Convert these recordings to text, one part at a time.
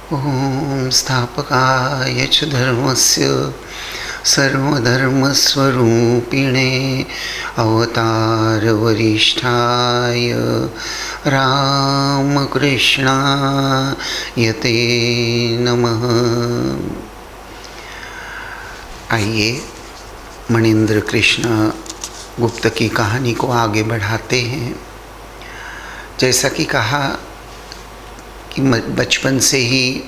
ॐ स्थापकाय च धर्मस्य सर्वधर्मस्वरूपिणे अवतारवरिष्ठाय रामकृष्णाय ते नमः। आइए मणीन्द्र कृष्ण गुप्त की कहानी को आगे बढ़ाते हैं। जैसा कि कहा कि बचपन से ही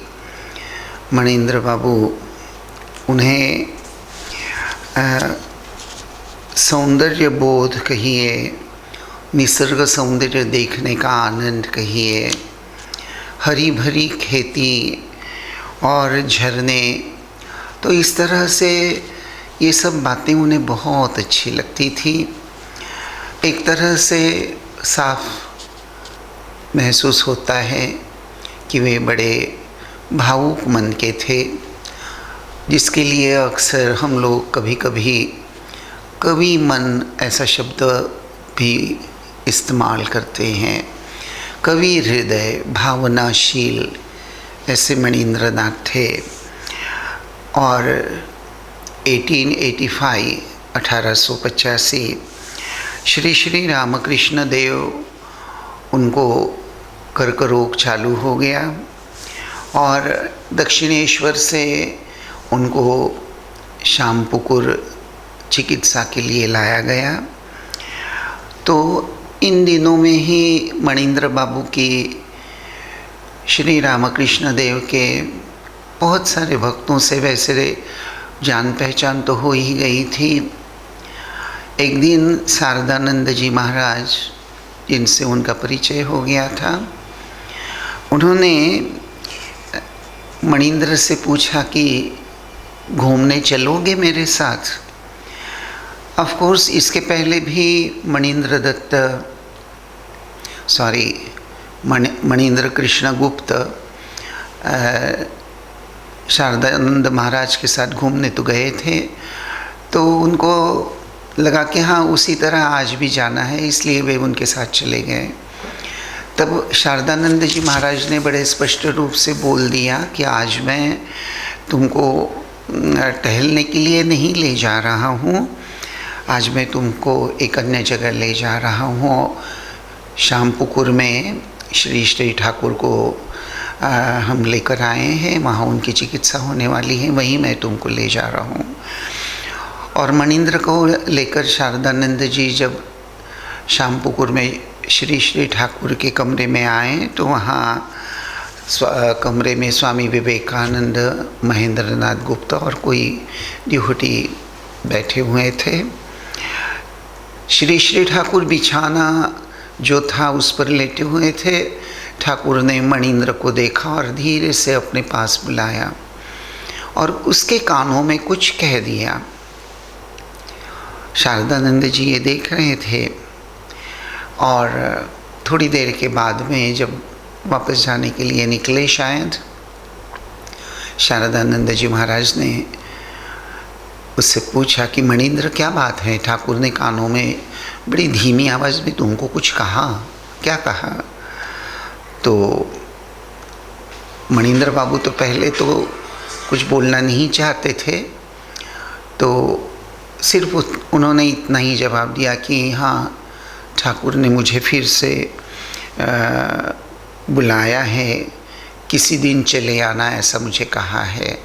मणीन्द्र बाबू उन्हें सौंदर्य बोध कहिए, निसर्ग सौंदर्य देखने का आनंद कहिए, हरी भरी खेती और झरने, तो इस तरह से ये सब बातें उन्हें बहुत अच्छी लगती थी। एक तरह से साफ महसूस होता है कि वे बड़े भावुक मन के थे, जिसके लिए अक्सर हम लोग कभी कभी कवि मन ऐसा शब्द भी इस्तेमाल करते हैं। कवि हृदय, भावनाशील, ऐसे मणीन्द्र नाथ थे। और 1885 श्री श्री रामकृष्ण देव उनको कर्क रोग चालू हो गया और दक्षिणेश्वर से उनको श्यामपुकुर चिकित्सा के लिए लाया गया। तो इन दिनों में ही मणीन्द्र बाबू की श्री रामकृष्ण देव के बहुत सारे भक्तों से वैसे जान पहचान तो हो ही गई थी। एक दिन शारदानंद जी महाराज, जिनसे उनका परिचय हो गया था, उन्होंने मणीन्द्र से पूछा कि घूमने चलोगे मेरे साथ। ऑफ कोर्स इसके पहले भी मणीन्द्र कृष्ण गुप्त शारदानंद महाराज के साथ घूमने तो गए थे। तो उनको लगा कि हाँ, उसी तरह आज भी जाना है, इसलिए वे उनके साथ चले गए। तब शारदानंद जी महाराज ने बड़े स्पष्ट रूप से बोल दिया कि आज मैं तुमको टहलने के लिए नहीं ले जा रहा हूँ, आज मैं तुमको एक अन्य जगह ले जा रहा हूँ। श्यामपुकुर में श्री श्री ठाकुर को हम लेकर आए हैं, वहाँ उनकी चिकित्सा होने वाली है, वहीं मैं तुमको ले जा रहा हूँ। और मणीन्द्र को लेकर शारदानंद जी जब श्यामपुकुर में श्री श्री ठाकुर के कमरे में आए तो वहाँ कमरे में स्वामी विवेकानंद, महेंद्रनाथ गुप्त और कोई डिवोटी बैठे हुए थे। श्री श्री ठाकुर बिछाना जो था उस पर लेटे हुए थे। ठाकुर ने मणीन्द्र को देखा और धीरे से अपने पास बुलाया और उसके कानों में कुछ कह दिया। शारदानंद जी ये देख रहे थे और थोड़ी देर के बाद में जब वापस जाने के लिए निकले, शायद शारदानंद जी महाराज ने उससे पूछा कि मणीन्द्र क्या बात है? ठाकुर ने कानों में बड़ी धीमी आवाज़ में तुमको कुछ कहा, क्या कहा? तो मणीन्द्र बाबू तो पहले तो कुछ बोलना नहीं चाहते थे, तो सिर्फ उन्होंने इतना ही जवाब दिया कि हाँ, ठाकुर ने मुझे फिर से बुलाया है, किसी दिन चले आना, ऐसा मुझे कहा है।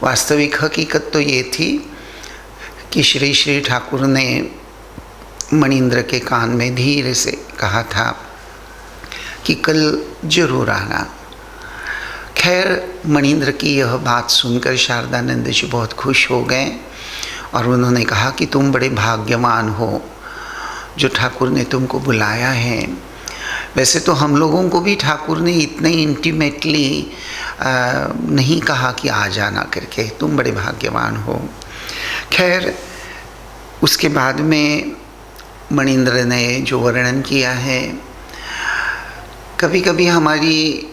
वास्तविक हकीकत तो ये थी कि श्री श्री ठाकुर ने मणीन्द्र के कान में धीरे से कहा था कि कल जरूर आना। खैर, मणीन्द्र की यह बात सुनकर शारदानंद जी बहुत खुश हो गए और उन्होंने कहा कि तुम बड़े भाग्यवान हो जो ठाकुर ने तुमको बुलाया है। वैसे तो हम लोगों को भी ठाकुर ने इतने इंटीमेटली नहीं कहा कि आ जाना करके, तुम बड़े भाग्यवान हो। खैर, उसके बाद में मणीन्द्र ने जो वर्णन किया है, कभी कभी हमारी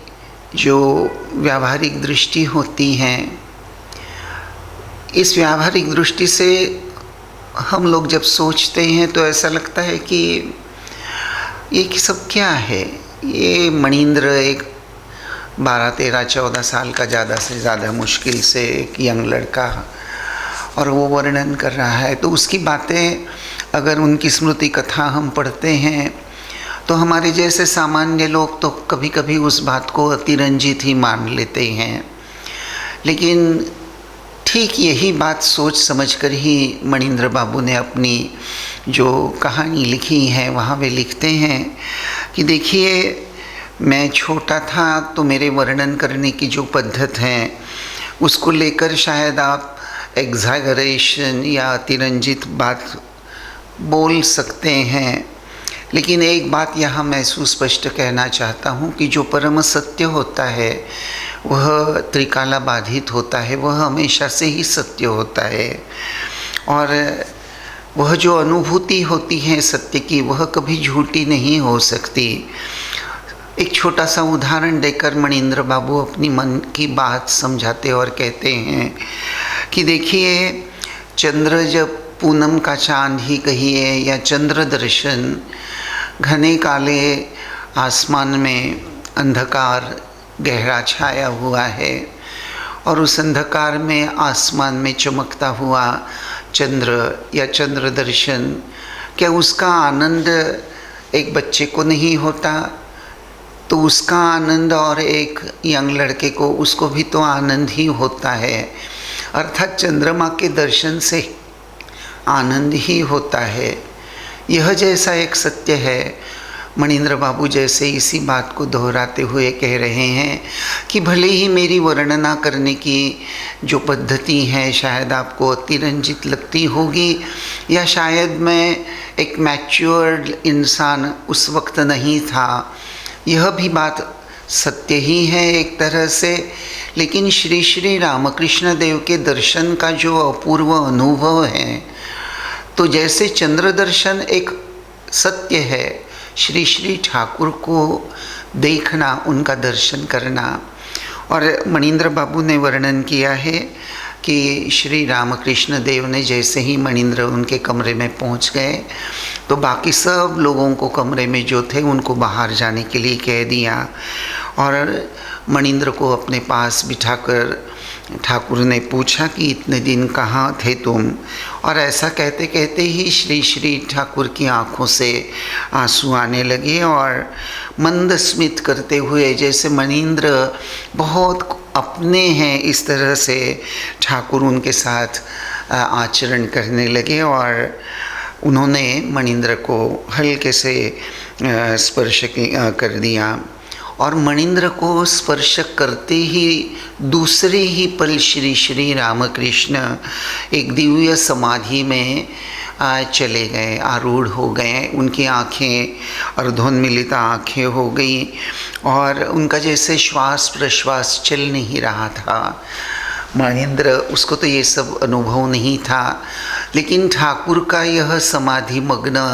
जो व्यावहारिक दृष्टि होती है, इस व्यावहारिक दृष्टि से हम लोग जब सोचते हैं तो ऐसा लगता है कि ये सब क्या है। ये मणीन्द्र एक 12-13-14 साल का ज़्यादा से ज़्यादा मुश्किल से एक यंग लड़का, और वो वर्णन कर रहा है। तो उसकी बातें अगर उनकी स्मृति कथा हम पढ़ते हैं तो हमारे जैसे सामान्य लोग तो कभी कभी उस बात को अतिरंजित ही मान लेते हैं, लेकिन ठीक यही बात सोच समझकर ही मणिंद्र बाबू ने अपनी जो कहानी लिखी है वहाँ वे लिखते हैं कि देखिए, मैं छोटा था तो मेरे वर्णन करने की जो पद्धत है उसको लेकर शायद आप एग्जैगरेशन या अतिरंजित बात बोल सकते हैं, लेकिन एक बात यहाँ मैं सुस्पष्ट कहना चाहता हूँ कि जो परम सत्य होता है वह त्रिकाला बाधित होता है, वह हमेशा से ही सत्य होता है, और वह जो अनुभूति होती है सत्य की वह कभी झूठी नहीं हो सकती। एक छोटा सा उदाहरण देकर मणिंद्र बाबू अपनी मन की बात समझाते और कहते हैं कि देखिए, चंद्र जब पूनम का चांद ही कहिए या चंद्र दर्शन, घने काले आसमान में अंधकार गहरा छाया हुआ है और उस अंधकार में आसमान में चमकता हुआ चंद्र या चंद्र दर्शन, क्या उसका आनंद एक बच्चे को नहीं होता? तो उसका आनंद और एक यंग लड़के को, उसको भी तो आनंद ही होता है। अर्थात चंद्रमा के दर्शन से आनंद ही होता है। यह जैसा एक सत्य है, मणिंद्र बाबू जैसे इसी बात को दोहराते हुए कह रहे हैं कि भले ही मेरी वर्णना करने की जो पद्धति है शायद आपको अतिरंजित लगती होगी, या शायद मैं एक मैच्योर्ड इंसान उस वक्त नहीं था, यह भी बात सत्य ही है एक तरह से, लेकिन श्री श्री रामकृष्ण देव के दर्शन का जो अपूर्व अनुभव है, तो जैसे चंद्र दर्शन एक सत्य है, श्री श्री ठाकुर को देखना, उनका दर्शन करना। और मणिंद्र बाबू ने वर्णन किया है कि श्री रामकृष्ण देव ने जैसे ही मणिंद्र उनके कमरे में पहुंच गए तो बाकी सब लोगों को कमरे में जो थे उनको बाहर जाने के लिए कह दिया, और मणिंद्र को अपने पास बिठाकर ठाकुर ने पूछा कि इतने दिन कहाँ थे तुम? और ऐसा कहते कहते ही श्री श्री ठाकुर की आंखों से आंसू आने लगे और मंद स्मित करते हुए, जैसे मणिंद्र बहुत अपने हैं इस तरह से ठाकुर उनके साथ आचरण करने लगे, और उन्होंने मणिंद्र को हल्के से स्पर्श कर दिया। और मणिंद्र को स्पर्श करते ही दूसरे ही पल श्री श्री रामकृष्ण एक दिव्य समाधि में चले गए, आरूढ़ हो गए। उनकी आँखें अर्धोन्मिलित आँखें हो गई और उनका जैसे श्वास प्रश्वास चल नहीं रहा था। मणिंद्र, उसको तो ये सब अनुभव नहीं था, लेकिन ठाकुर का यह समाधि मग्न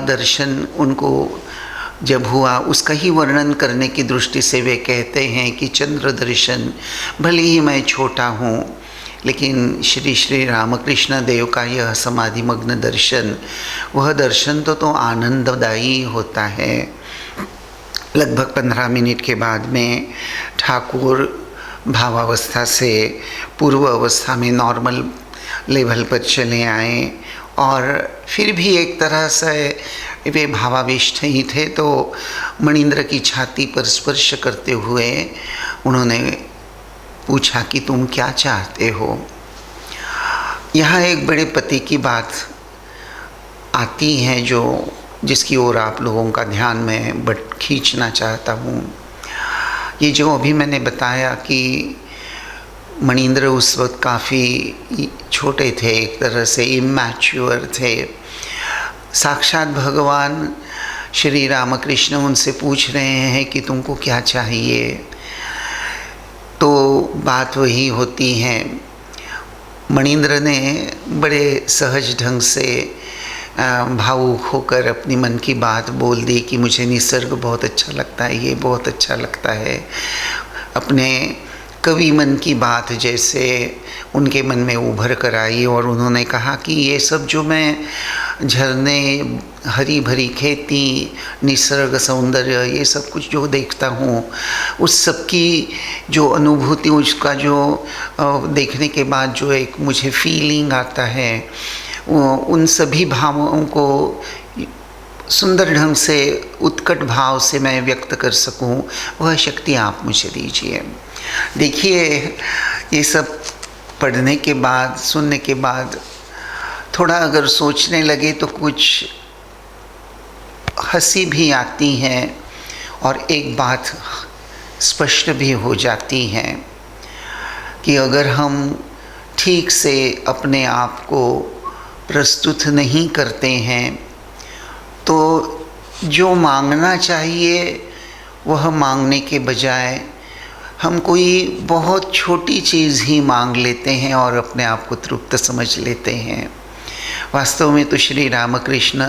दर्शन उनको जब हुआ, उसका ही वर्णन करने की दृष्टि से वे कहते हैं कि चंद्र दर्शन, भले ही मैं छोटा हूँ लेकिन श्री श्री रामकृष्ण देव का यह समाधि मग्न दर्शन, वह दर्शन तो आनंददायी होता है। लगभग 15 मिनट के बाद में ठाकुर भावावस्था से पूर्व अवस्था में नॉर्मल लेवल पर चले आए, और फिर भी एक तरह से वे भावाविष्ट ही थे। तो मणिंद्र की छाती पर स्पर्श करते हुए उन्होंने पूछा कि तुम क्या चाहते हो? यहाँ एक बड़े पति की बात आती है जिसकी ओर आप लोगों का ध्यान में खींचना चाहता हूँ। ये जो अभी मैंने बताया कि मणिंद्र उस वक्त काफ़ी छोटे थे, एक तरह से इमैच्योर थे। साक्षात भगवान श्री रामकृष्ण उनसे पूछ रहे हैं कि तुमको क्या चाहिए, तो बात वही होती है। मणिंद्र ने बड़े सहज ढंग से भावुक होकर अपनी मन की बात बोल दी कि मुझे निसर्ग बहुत अच्छा लगता है, ये बहुत अच्छा लगता है। अपने कवि मन की बात जैसे उनके मन में उभर कर आई और उन्होंने कहा कि ये सब जो मैं झरने, हरी भरी खेती, निसर्ग सौंदर्य, ये सब कुछ जो देखता हूँ, उस सब की जो अनुभूति, उसका जो देखने के बाद जो एक मुझे फीलिंग आता है, उन सभी भावों को सुंदर ढंग से, उत्कट भाव से मैं व्यक्त कर सकूं, वह शक्ति आप मुझे दीजिए। देखिए, ये सब पढ़ने के बाद, सुनने के बाद थोड़ा अगर सोचने लगे तो कुछ हंसी भी आती है और एक बात स्पष्ट भी हो जाती है कि अगर हम ठीक से अपने आप को प्रस्तुत नहीं करते हैं तो जो मांगना चाहिए वह मांगने के बजाय हम कोई बहुत छोटी चीज़ ही मांग लेते हैं और अपने आप को तृप्त समझ लेते हैं। वास्तव में तो श्री रामकृष्ण,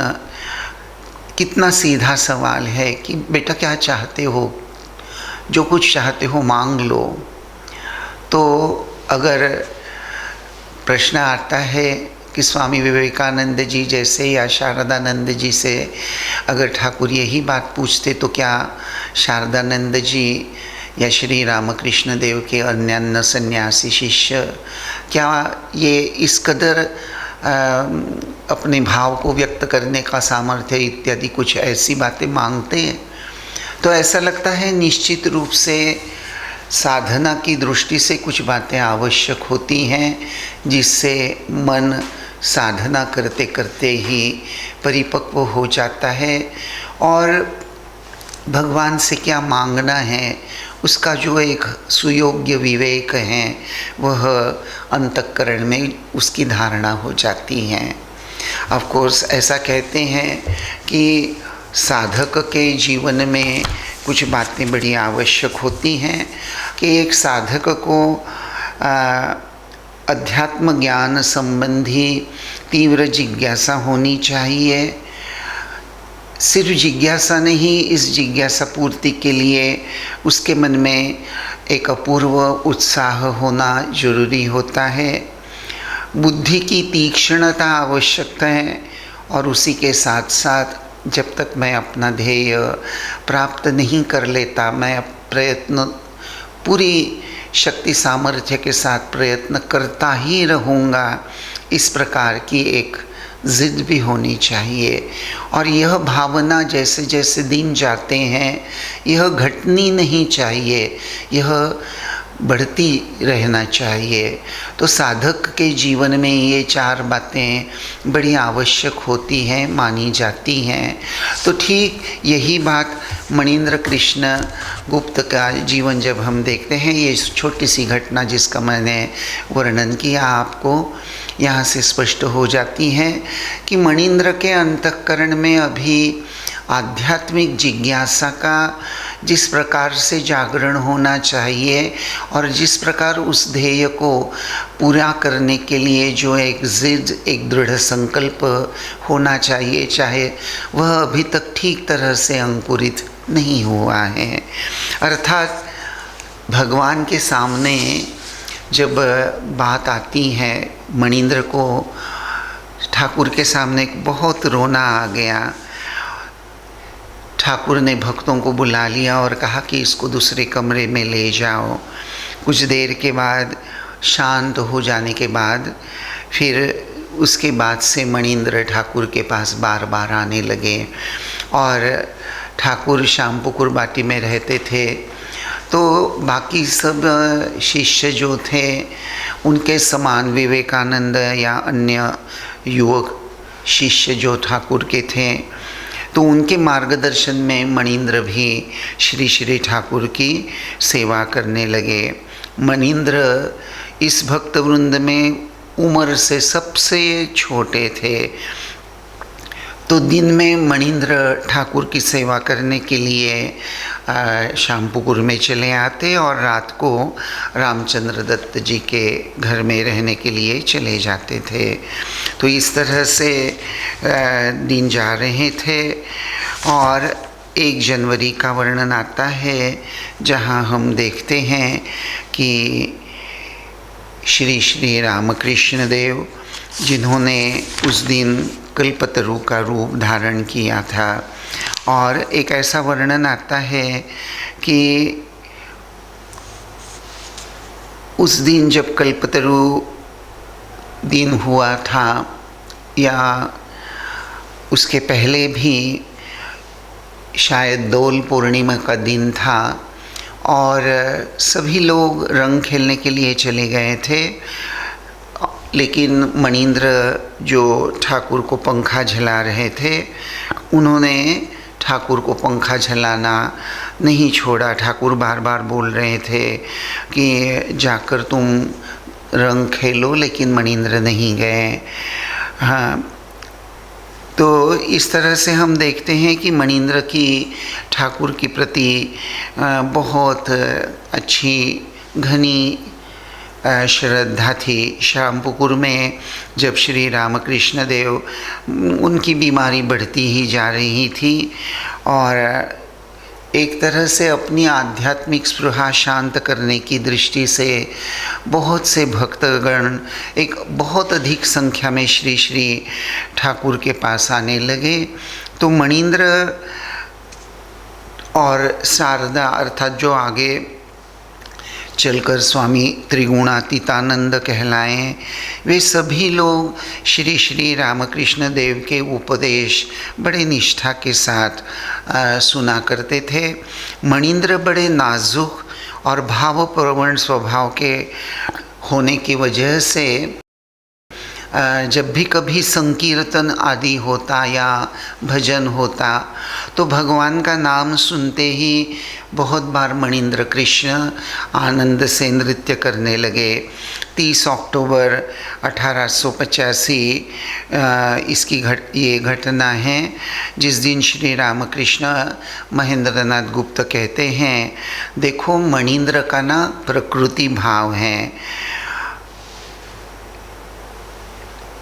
कितना सीधा सवाल है कि बेटा क्या चाहते हो, जो कुछ चाहते हो मांग लो। तो अगर प्रश्न आता है कि स्वामी विवेकानंद जी जैसे या शारदानंद जी से अगर ठाकुर यही बात पूछते तो क्या शारदानंद जी या श्री रामकृष्ण देव के अन्य सन्यासी शिष्य क्या ये इस कदर अपने भाव को व्यक्त करने का सामर्थ्य इत्यादि कुछ ऐसी बातें मांगते हैं? तो ऐसा लगता है निश्चित रूप से साधना की दृष्टि से कुछ बातें आवश्यक होती हैं जिससे मन साधना करते करते ही परिपक्व हो जाता है और भगवान से क्या मांगना है उसका जो एक सुयोग्य विवेक है वह अंतःकरण में उसकी धारणा हो जाती है। ऑफ कोर्स ऐसा कहते हैं कि साधक के जीवन में कुछ बातें बड़ी आवश्यक होती हैं कि एक साधक को अध्यात्म ज्ञान संबंधी तीव्र जिज्ञासा होनी चाहिए। सिर्फ जिज्ञासा नहीं, इस जिज्ञासा पूर्ति के लिए उसके मन में एक अपूर्व उत्साह होना जरूरी होता है। बुद्धि की तीक्ष्णता आवश्यक है और उसी के साथ साथ जब तक मैं अपना ध्येय प्राप्त नहीं कर लेता, मैं प्रयत्न पूरी शक्ति सामर्थ्य के साथ प्रयत्न करता ही रहूँगा, इस प्रकार की एक ज़िद भी होनी चाहिए। और यह भावना जैसे जैसे दिन जाते हैं यह घटनी नहीं चाहिए, यह बढ़ती रहना चाहिए। तो साधक के जीवन में ये चार बातें बड़ी आवश्यक होती हैं, मानी जाती हैं। तो ठीक यही बात मणीन्द्र कृष्ण गुप्त का जीवन जब हम देखते हैं, ये छोटी सी घटना जिसका मैंने वर्णन किया आपको, यहाँ से स्पष्ट हो जाती है कि मणीन्द्र के अंतःकरण में अभी आध्यात्मिक जिज्ञासा का जिस प्रकार से जागरण होना चाहिए और जिस प्रकार उस ध्येय को पूरा करने के लिए जो एक जिद, एक दृढ़ संकल्प होना चाहिए, चाहे वह अभी तक ठीक तरह से अंकुरित नहीं हुआ है। अर्थात भगवान के सामने जब बात आती है, मणीन्द्र को ठाकुर के सामने बहुत रोना आ गया। ठाकुर ने भक्तों को बुला लिया और कहा कि इसको दूसरे कमरे में ले जाओ। कुछ देर के बाद शांत हो जाने के बाद फिर उसके बाद से मणीन्द्र ठाकुर के पास बार बार आने लगे। और ठाकुर श्यामपुकुर बाटी में रहते थे, तो बाकी सब शिष्य जो थे उनके समान विवेकानंद या अन्य युवक शिष्य जो ठाकुर के थे, तो उनके मार्गदर्शन में मणीन्द्र भी श्री श्री ठाकुर की सेवा करने लगे। मणीन्द्र इस भक्त वृंद में उम्र से सबसे छोटे थे, तो दिन में मणीन्द्र ठाकुर की सेवा करने के लिए श्यामपुकुर में चले आते और रात को रामचंद्र दत्त जी के घर में रहने के लिए चले जाते थे। तो इस तरह से दिन जा रहे थे और 1 जनवरी का वर्णन आता है जहाँ हम देखते हैं कि श्री श्री रामकृष्ण देव, जिन्होंने उस दिन कल्पतरु का रूप धारण किया था। और एक ऐसा वर्णन आता है कि उस दिन जब कल्पतरु दिन हुआ था या उसके पहले भी शायद दोल पूर्णिमा का दिन था और सभी लोग रंग खेलने के लिए चले गए थे, लेकिन मणिंद्र जो ठाकुर को पंखा झला रहे थे उन्होंने ठाकुर को पंखा झलाना नहीं छोड़ा। ठाकुर बार बार बोल रहे थे कि जाकर तुम रंग खेलो, लेकिन मणिंद्र नहीं गए। हाँ, तो इस तरह से हम देखते हैं कि मणिंद्र की ठाकुर के प्रति बहुत अच्छी घनी श्रद्धा थी। श्यामपुकुर में जब श्री रामकृष्ण देव उनकी बीमारी बढ़ती ही जा रही थी और एक तरह से अपनी आध्यात्मिक स्पृहा शांत करने की दृष्टि से बहुत से भक्तगण एक बहुत अधिक संख्या में श्री श्री ठाकुर के पास आने लगे। तो मणिंद्र और शारदा अर्थात जो आगे चलकर स्वामी त्रिगुणातीतानंद कहलाएं, वे सभी लोग श्री श्री रामकृष्ण देव के उपदेश बड़े निष्ठा के साथ सुना करते थे। मणिंद्र बड़े नाजुक और भावप्रवण स्वभाव के होने की वजह से जब भी कभी संकीर्तन आदि होता या भजन होता तो भगवान का नाम सुनते ही बहुत बार मणिंद्र कृष्ण आनंद से नृत्य करने लगे। 30 अक्टूबर 1885 ये घटना है जिस दिन श्री रामकृष्ण महेंद्रनाथ गुप्त कहते हैं, देखो मणिंद्र का ना प्रकृति भाव है,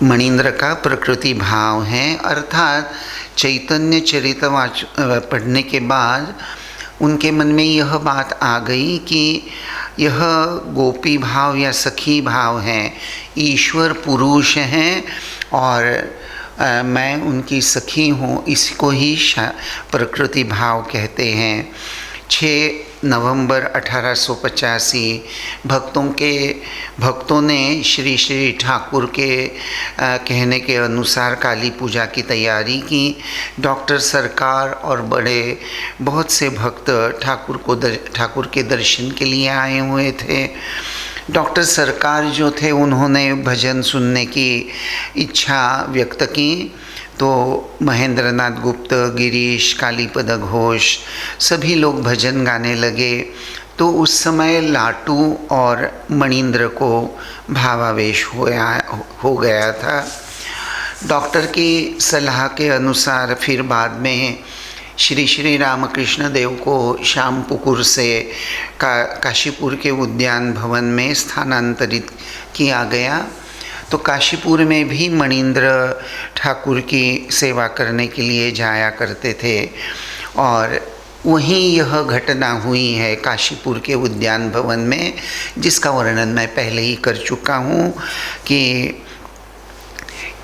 मणिंद्र का प्रकृति भाव है। अर्थात चैतन्य चरितवाच पढ़ने के बाद उनके मन में यह बात आ गई कि यह गोपी भाव या सखी भाव है, ईश्वर पुरुष हैं और मैं उनकी सखी हूँ, इसको ही प्रकृति भाव कहते हैं। 6 नवंबर 1885 भक्तों ने श्री श्री ठाकुर के कहने के अनुसार काली पूजा की तैयारी की। डॉक्टर सरकार और बहुत से भक्त ठाकुर के दर्शन के लिए आए हुए थे। डॉक्टर सरकार जो थे उन्होंने भजन सुनने की इच्छा व्यक्त की, तो महेंद्रनाथ गुप्त, गिरीश, कालीपद घोष सभी लोग भजन गाने लगे। तो उस समय लाटू और मणिंद्र को भावावेश हो गया था। डॉक्टर की सलाह के अनुसार फिर बाद में श्री श्री रामकृष्ण देव को श्यामपुकुर से काशीपुर के उद्यान भवन में स्थानांतरित किया गया। तो काशीपुर में भी मणिंद्र ठाकुर की सेवा करने के लिए जाया करते थे और वहीं यह घटना हुई है काशीपुर के उद्यान भवन में, जिसका वर्णन मैं पहले ही कर चुका हूँ कि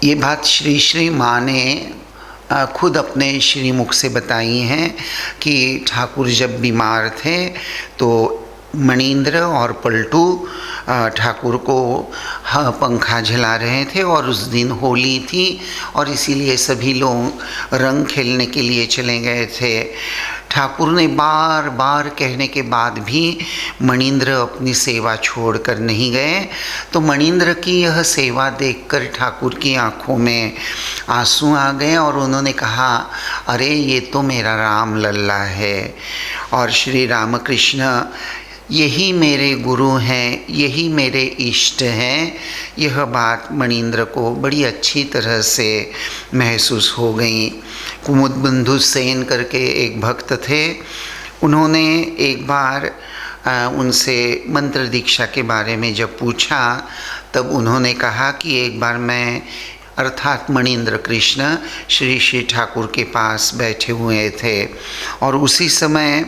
ये बात श्री श्री माँ ने खुद अपने श्रीमुख से बताई हैं कि ठाकुर जब बीमार थे तो मणिंद्र और पलटू ठाकुर को पंखा झला रहे थे और उस दिन होली थी और इसीलिए सभी लोग रंग खेलने के लिए चले गए थे। ठाकुर ने बार बार कहने के बाद भी मणिंद्र अपनी सेवा छोड़कर नहीं गए। तो मणिंद्र की यह सेवा देखकर ठाकुर की आंखों में आंसू आ गए और उन्होंने कहा, अरे ये तो मेरा राम लल्ला है और श्री रामकृष्ण यही मेरे गुरु हैं, यही मेरे इष्ट हैं। यह बात मणिंद्र को बड़ी अच्छी तरह से महसूस हो गई। कुमुदबंधु सेन करके एक भक्त थे, उन्होंने एक बार उनसे मंत्र दीक्षा के बारे में जब पूछा तब उन्होंने कहा कि एक बार मैं अर्थात मणिंद्र कृष्ण श्री श्री ठाकुर के पास बैठे हुए थे और उसी समय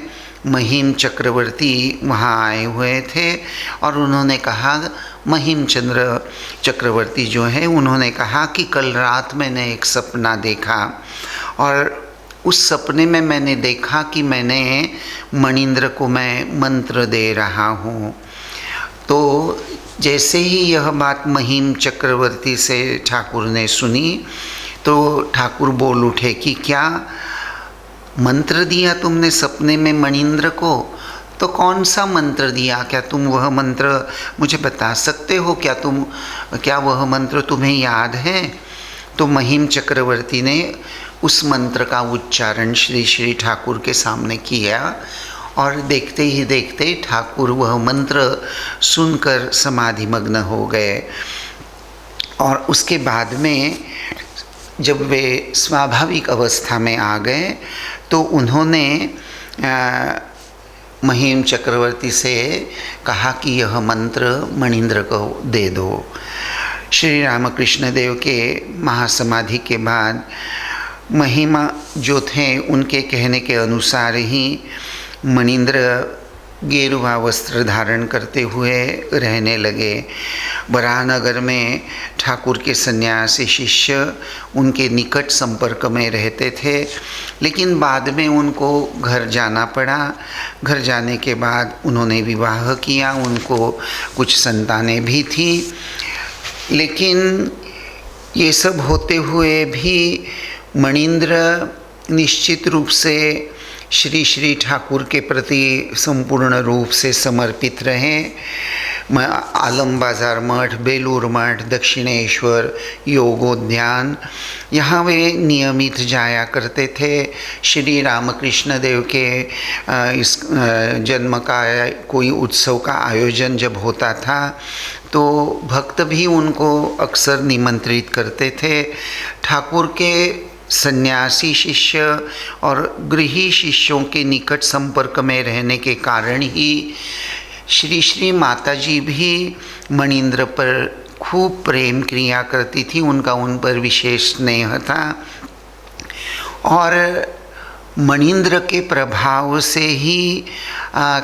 महिम चक्रवर्ती वहाँ आए हुए थे और उन्होंने कहा, महिम चंद्र चक्रवर्ती जो है, उन्होंने कहा कि कल रात मैंने एक सपना देखा और उस सपने में मैंने देखा कि मैंने मणिंद्र को मैं मंत्र दे रहा हूँ। तो जैसे ही यह बात महिम चक्रवर्ती से ठाकुर ने सुनी तो ठाकुर बोल उठे कि क्या मंत्र दिया तुमने सपने में मणिंद्र को? तो कौन सा मंत्र दिया? क्या तुम वह मंत्र मुझे बता सकते हो? क्या वह मंत्र तुम्हें याद है? तो महिम चक्रवर्ती ने उस मंत्र का उच्चारण श्री श्री ठाकुर के सामने किया और देखते ही देखते ठाकुर वह मंत्र सुनकर समाधिमग्न हो गए। और उसके बाद में जब वे स्वाभाविक अवस्था में आ गए तो उन्होंने महिम चक्रवर्ती से कहा कि यह मंत्र मणिंद्र को दे दो। श्री रामकृष्ण देव के महासमाधि के बाद महिमा जो थे उनके कहने के अनुसार ही मणिंद्र गेरुआ वस्त्र धारण करते हुए रहने लगे। बराहनगर में ठाकुर के सन्यासी शिष्य उनके निकट संपर्क में रहते थे, लेकिन बाद में उनको घर जाना पड़ा। घर जाने के बाद उन्होंने विवाह किया, उनको कुछ संतानें भी थी, लेकिन ये सब होते हुए भी मणिंद्र निश्चित रूप से श्री श्री ठाकुर के प्रति संपूर्ण रूप से समर्पित रहे। आलम बाज़ार मठ, बेलूर मठ, दक्षिणेश्वर, योगोद्यान, यहाँ वे नियमित जाया करते थे। श्री रामकृष्ण देव के इस जन्म का कोई उत्सव का आयोजन जब होता था तो भक्त भी उनको अक्सर निमंत्रित करते थे। ठाकुर के सन्यासी शिष्य और गृही शिष्यों के निकट संपर्क में रहने के कारण ही श्री श्री माता जी भी मणिंद्र पर खूब प्रेम क्रिया करती थी। उनका उन पर विशेष स्नेह था और मणिंद्र के प्रभाव से ही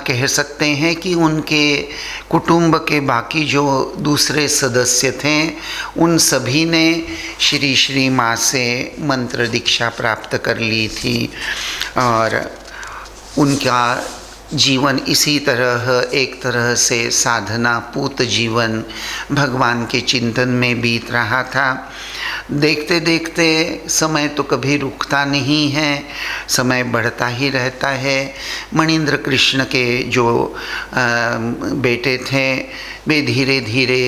कह सकते हैं कि उनके कुटुंब के बाकी जो दूसरे सदस्य थे उन सभी ने श्री श्री माँ से मंत्र दीक्षा प्राप्त कर ली थी और उनका जीवन इसी तरह एक तरह से साधना पूत जीवन भगवान के चिंतन में बीत रहा था। देखते देखते समय तो कभी रुकता नहीं है, समय बढ़ता ही रहता है। मणिंद्र कृष्ण के जो बेटे थे वे धीरे धीरे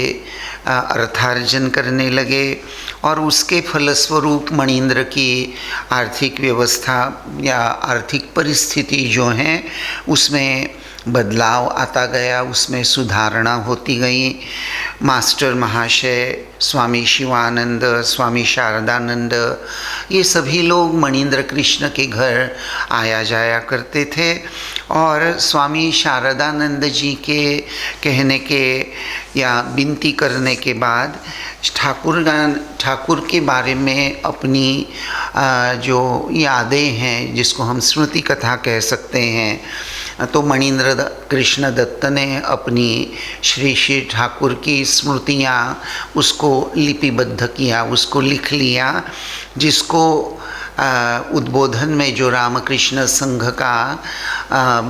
अर्थार्जन करने लगे और उसके फलस्वरूप मणिंद्र की आर्थिक व्यवस्था या आर्थिक परिस्थिति जो है उसमें बदलाव आता गया, उसमें सुधारणा होती गई। मास्टर महाशय स्वामी शिवानंद, स्वामी शारदानंद, ये सभी लोग मणिंद्र कृष्ण के घर आया जाया करते थे और स्वामी शारदानंद जी के कहने के या विनती करने के बाद ठाकुर के बारे में अपनी जो यादें हैं जिसको हम स्मृति कथा कह सकते हैं, तो मणिंद्र कृष्ण दत्त ने अपनी श्री श्री ठाकुर की स्मृतियाँ उसको लिपिबद्ध किया, उसको लिख लिया, जिसको उद्बोधन में जो रामकृष्ण संघ का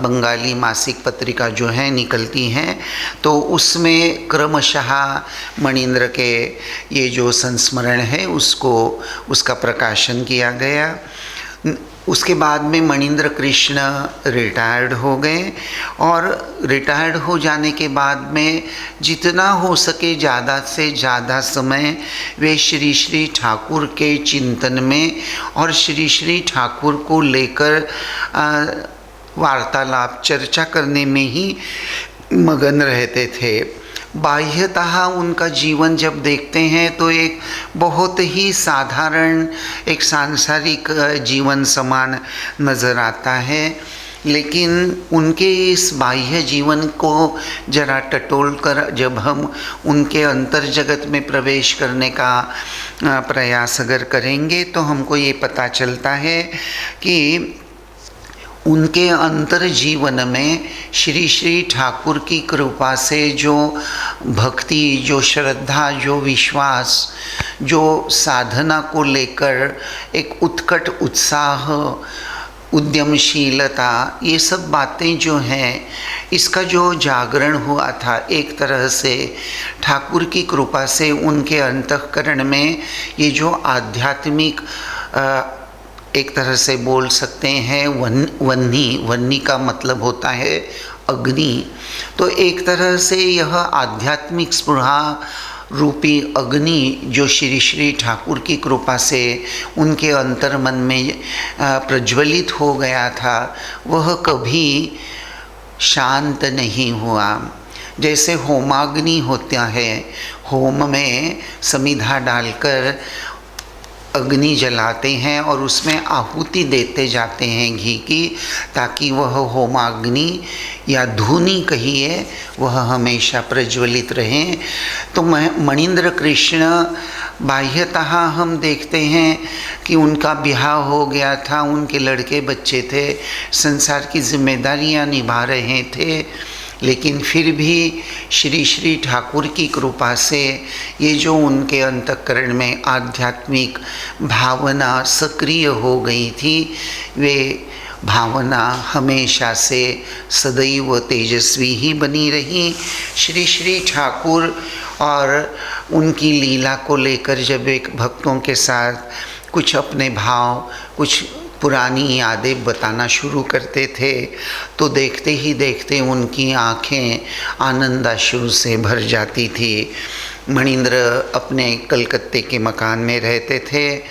बंगाली मासिक पत्रिका जो है निकलती हैं तो उसमें क्रमशः मणिंद्र के ये जो संस्मरण है उसका प्रकाशन किया गया। उसके बाद में मणिंद्र कृष्ण रिटायर्ड हो गए और रिटायर्ड हो जाने के बाद में जितना हो सके ज़्यादा से ज़्यादा समय वे श्री श्री ठाकुर के चिंतन में और श्री श्री ठाकुर को लेकर वार्तालाप चर्चा करने में ही मगन रहते थे। बाह्यतः उनका जीवन जब देखते हैं तो एक बहुत ही साधारण एक सांसारिक जीवन समान नज़र आता है, लेकिन उनके इस बाह्य जीवन को जरा टटोल कर जब हम उनके अंतर जगत में प्रवेश करने का प्रयास अगर करेंगे तो हमको ये पता चलता है कि उनके अंतर जीवन में श्री श्री ठाकुर की कृपा से जो भक्ति, जो श्रद्धा, जो विश्वास, जो साधना को लेकर एक उत्कट उत्साह, उद्यमशीलता, ये सब बातें जो हैं, इसका जो जागरण हुआ था एक तरह से ठाकुर की कृपा से उनके अंतःकरण में, ये जो आध्यात्मिक एक तरह से बोल सकते हैं वन्नी का मतलब होता है अग्नि। तो एक तरह से यह आध्यात्मिक स्पृहा रूपी अग्नि जो श्री श्री ठाकुर की कृपा से उनके अंतर्मन में प्रज्वलित हो गया था, वह कभी शांत नहीं हुआ। जैसे होमाग्नि होता है, होम में समिधा डालकर अग्नि जलाते हैं और उसमें आहुति देते जाते हैं घी की, ताकि वह होमाग्नि या धूनी कहिए वह हमेशा प्रज्वलित रहे। तो मणिंद्र कृष्ण बाह्यतः हम देखते हैं कि उनका ब्याह हो गया था, उनके लड़के बच्चे थे, संसार की जिम्मेदारियां निभा रहे थे, लेकिन फिर भी श्री श्री ठाकुर की कृपा से ये जो उनके अंतःकरण में आध्यात्मिक भावना सक्रिय हो गई थी, वे भावना हमेशा से सदैव तेजस्वी ही बनी रही। श्री श्री ठाकुर और उनकी लीला को लेकर जब एक भक्तों के साथ कुछ अपने भाव, कुछ पुरानी यादें बताना शुरू करते थे, तो देखते ही देखते उनकी आँखें आनंदाश्रु से भर जाती थी। मणिंद्र अपने कलकत्ते के मकान में रहते थे।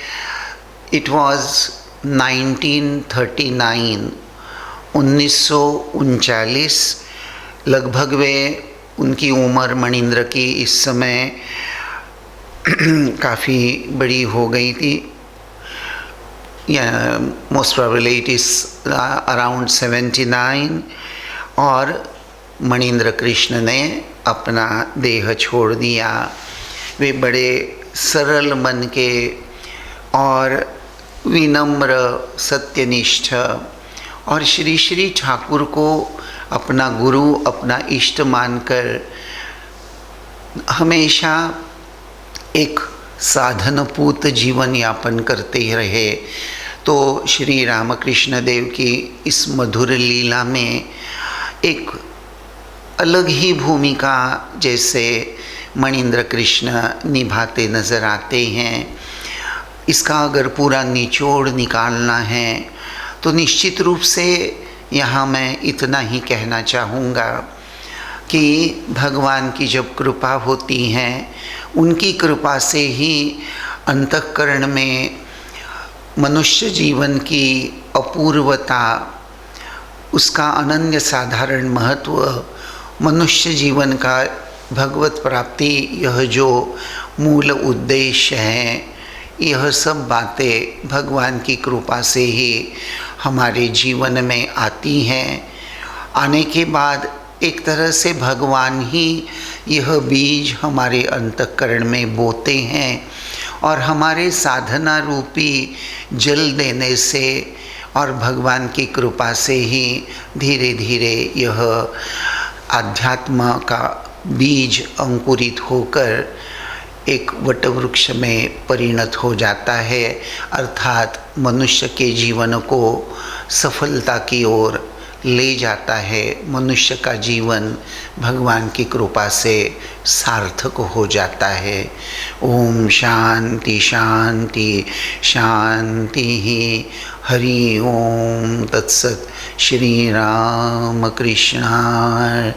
इट वॉज़ 1939, 1939 लगभग वे, उनकी उम्र मणिंद्र की इस समय काफ़ी बड़ी हो गई थी। Most probably it is around 79। और मणिंद्र कृष्ण ने अपना देह छोड़ दिया। वे बड़े सरल मन के और विनम्र, सत्यनिष्ठ और श्री श्री ठाकुर को अपना गुरु, अपना इष्ट मानकर हमेशा एक साधनपूत जीवन यापन करते ही रहे। तो श्री रामकृष्ण देव की इस मधुर लीला में एक अलग ही भूमिका जैसे मणिंद्र कृष्ण निभाते नज़र आते हैं। इसका अगर पूरा निचोड़ निकालना है तो निश्चित रूप से यहाँ मैं इतना ही कहना चाहूँगा कि भगवान की जब कृपा होती है, उनकी कृपा से ही अंतःकरण में मनुष्य जीवन की अपूर्वता, उसका अनन्य साधारण महत्व, मनुष्य जीवन का भगवत प्राप्ति, यह जो मूल उद्देश्य है, यह सब बातें भगवान की कृपा से ही हमारे जीवन में आती हैं। आने के बाद एक तरह से भगवान ही यह बीज हमारे अंतःकरण में बोते हैं और हमारे साधना रूपी जल देने से और भगवान की कृपा से ही धीरे धीरे यह आध्यात्म का बीज अंकुरित होकर एक वटवृक्ष में परिणत हो जाता है, अर्थात मनुष्य के जीवन को सफलता की ओर ले जाता है। मनुष्य का जीवन भगवान की कृपा से सार्थक हो जाता है। ओम शांति शांति शांति ही। हरि ओम तत्सत। श्री राम कृष्णार्पणमस्तु।